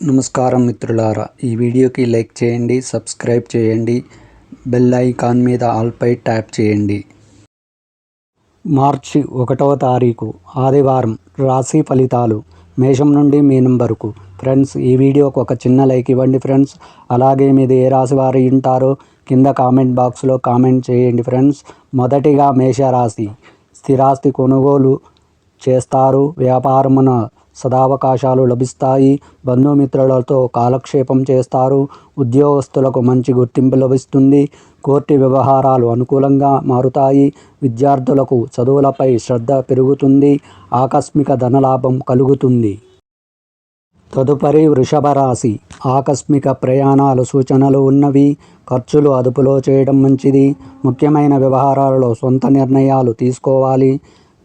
నమస్కారం మిత్రులారా, ఈ వీడియోకి లైక్ చేయండి, సబ్స్క్రైబ్ చేయండి, బెల్ ఐకాన్ మీద ఆల్పై ట్యాప్ చేయండి. మార్చి 1వ తారీఖు ఆదివారం రాశి ఫలితాలు మేషం నుండి మీనం వరకు. ఫ్రెండ్స్, ఈ వీడియోకి ఒక చిన్న లైక్ ఇవ్వండి ఫ్రెండ్స్. అలాగే మీది ఏ రాశి వారు ఉంటారో కింద కామెంట్ బాక్స్లో కామెంట్ చేయండి ఫ్రెండ్స్. మొదటిగా మేషరాశి. స్థిరాస్తి కొనుగోలు చేస్తారు. వ్యాపారమున సదావకాశాలు లభిస్తాయి. బంధుమిత్రులతో కాలక్షేపం చేస్తారు. ఉద్యోగస్తులకు మంచి గుర్తింపు లభిస్తుంది. కోర్టు వ్యవహారాలు అనుకూలంగా మారుతాయి. విద్యార్థులకు చదువులపై శ్రద్ధ పెరుగుతుంది. ఆకస్మిక ధనలాభం కలుగుతుంది. తదుపరి వృషభ రాశి. ఆకస్మిక ప్రయాణాలు సూచనలు ఉన్నవి. ఖర్చులు అదుపులో చేయడం మంచిది. ముఖ్యమైన వ్యవహారాలలో సొంత నిర్ణయాలు తీసుకోవాలి.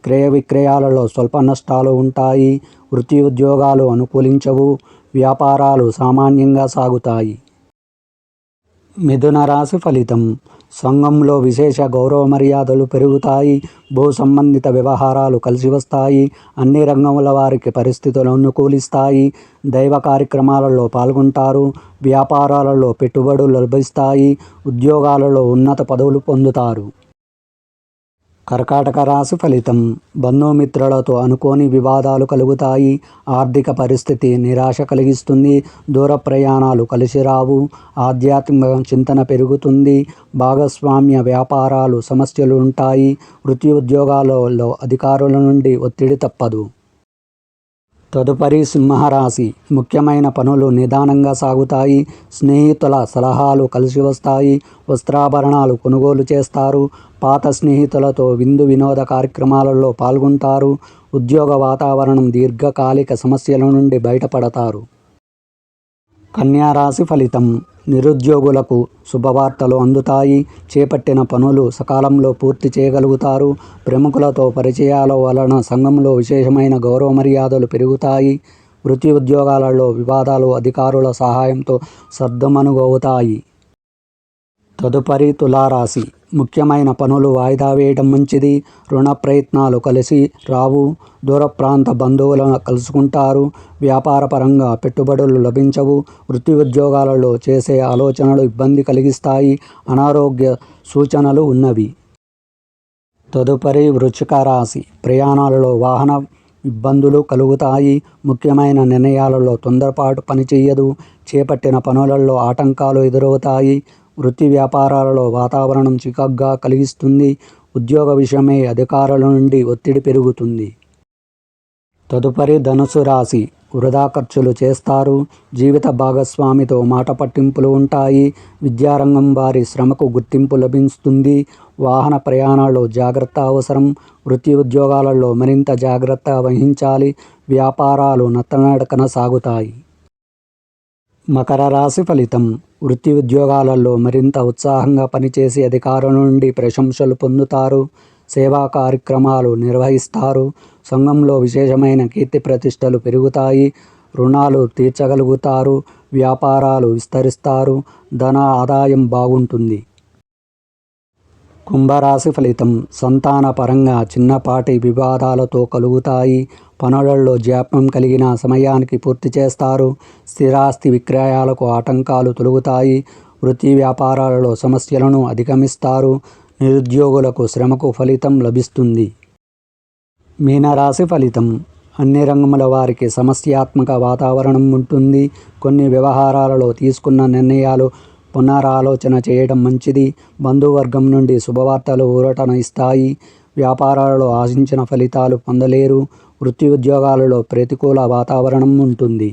క్రయ విక్రయాలలో స్వల్ప నష్టాలు ఉంటాయి. వృత్తి ఉద్యోగాలు అనుకూలించవు. వ్యాపారాలు సామాన్యంగా సాగుతాయి. మిథున రాశి ఫలితం. సంఘంలో విశేష గౌరవ మర్యాదలు పెరుగుతాయి. భూ సంబంధిత వ్యవహారాలు కలిసి వస్తాయి. అన్ని రంగముల వారికి పరిస్థితులు అనుకూలిస్తాయి. దైవ కార్యక్రమాలలో పాల్గొంటారు. వ్యాపారాలలో పెట్టుబడులు లభిస్తాయి. ఉద్యోగాలలో ఉన్నత పదవులు పొందుతారు. కర్కాటక రాశి ఫలితం. బంధుమిత్రులతో అనుకోని వివాదాలు కలుగుతాయి. ఆర్థిక పరిస్థితి నిరాశ కలిగిస్తుంది. దూర ప్రయాణాలు కలిసి రావు. ఆధ్యాత్మిక చింతన పెరుగుతుంది. భాగస్వామ్య వ్యాపారాలు సమస్యలు ఉంటాయి. వృత్తి ఉద్యోగాలలో అధికారుల నుండి ఒత్తిడి తప్పదు. తదుపరి సింహరాశి. ముఖ్యమైన పనులు నిదానంగా సాగుతాయి. స్నేహితుల సలహాలు కలిసి వస్తాయి. వస్త్రాభరణాలు కొనుగోలు చేస్తారు. పాత స్నేహితులతో విందు వినోద కార్యక్రమాలలో పాల్గొంటారు. ఉద్యోగ వాతావరణం దీర్ఘకాలిక సమస్యల నుండి బయటపడతారు. కన్యా రాశి ఫలితం. నిరుద్యోగులకు శుభవార్తలు అందుతాయి. చేపట్టిన పనులు సకాలంలో పూర్తి చేయగలుగుతారు. ప్రముఖులతో పరిచయాల వలన సంఘంలో విశేషమైన గౌరవ మర్యాదలు పెరుగుతాయి. వృత్తి ఉద్యోగాలలో వివాదాలు అధికారుల సహాయంతో సర్దుమణుగవుతాయి. తదుపరి తులారాశి. ముఖ్యమైన పనులు వాయిదా వేయడం మంచిది. రుణ ప్రయత్నాలు కలిసి రావు. దూర ప్రాంత బంధువులను కలుసుకుంటారు. వ్యాపారపరంగా పెట్టుబడులు లభించవు. వృత్తి ఉద్యోగాలలో చేసే ఆలోచనలు ఇబ్బంది కలిగిస్తాయి. అనారోగ్య సూచనలు ఉన్నవి. తదుపరి వృశ్చిక రాశి. ప్రయాణాలలో వాహన ఇబ్బందులు కలుగుతాయి. ముఖ్యమైన నిర్ణయాలలో తొందరపాటు పనిచేయదు. చేపట్టిన పనులలో ఆటంకాలు ఎదురవుతాయి. వృత్తి వ్యాపారాలలో వాతావరణం చికాకుగా కలిగిస్తుంది. ఉద్యోగ విషయమై అధికారుల నుండి ఒత్తిడి పెరుగుతుంది. తదుపరి ధనుసు రాశి. వృధా ఖర్చులు చేస్తారు. జీవిత భాగస్వామితో మాట పట్టింపులు ఉంటాయి. విద్యారంగం వారి శ్రమకు గుర్తింపు లభిస్తుంది. వాహన ప్రయాణాల్లో జాగ్రత్త అవసరం. వృత్తి ఉద్యోగాలలో మరింత జాగ్రత్త వహించాలి. వ్యాపారాలు నత్తనడకన సాగుతాయి. మకర రాశి ఫలితం. వృత్తి ఉద్యోగాలలో మరింత ఉత్సాహంగా పనిచేసి అధికారుల నుండి ప్రశంసలు పొందుతారు. సేవా కార్యక్రమాలు నిర్వహిస్తారు. సంఘంలో విశేషమైన కీర్తి ప్రతిష్టలు పెరుగుతాయి. రుణాలు తీర్చగలుగుతారు. వ్యాపారాలు విస్తరిస్తారు. ధన ఆదాయం బాగుంటుంది. కుంభరాశి ఫలితం. సంతాన పరంగా చిన్నపాటి వివాదాలతో కలుగుతాయి. పనులలో జాప్యం కలిగిన సమయానికి పూర్తి చేస్తారు. స్థిరాస్తి విక్రయాలకు ఆటంకాలు తొలగుతాయి. వృత్తి వ్యాపారాలలో సమస్యలను అధిగమిస్తారు. నిరుద్యోగులకు శ్రమకు ఫలితం లభిస్తుంది. మీనరాశి ఫలితం. అన్ని రంగముల వారికి సమస్యాత్మక వాతావరణం ఉంటుంది. కొన్ని వ్యవహారాలలో తీసుకున్న నిర్ణయాలు పునరాలోచన చేయడం మంచిది. బంధువర్గం నుండి శుభవార్తలు ఊరటన ఇస్తాయి. వ్యాపారాలలో ఆశించిన ఫలితాలు పొందలేరు. వృత్తి ఉద్యోగాలలో ప్రతికూల వాతావరణం ఉంటుంది.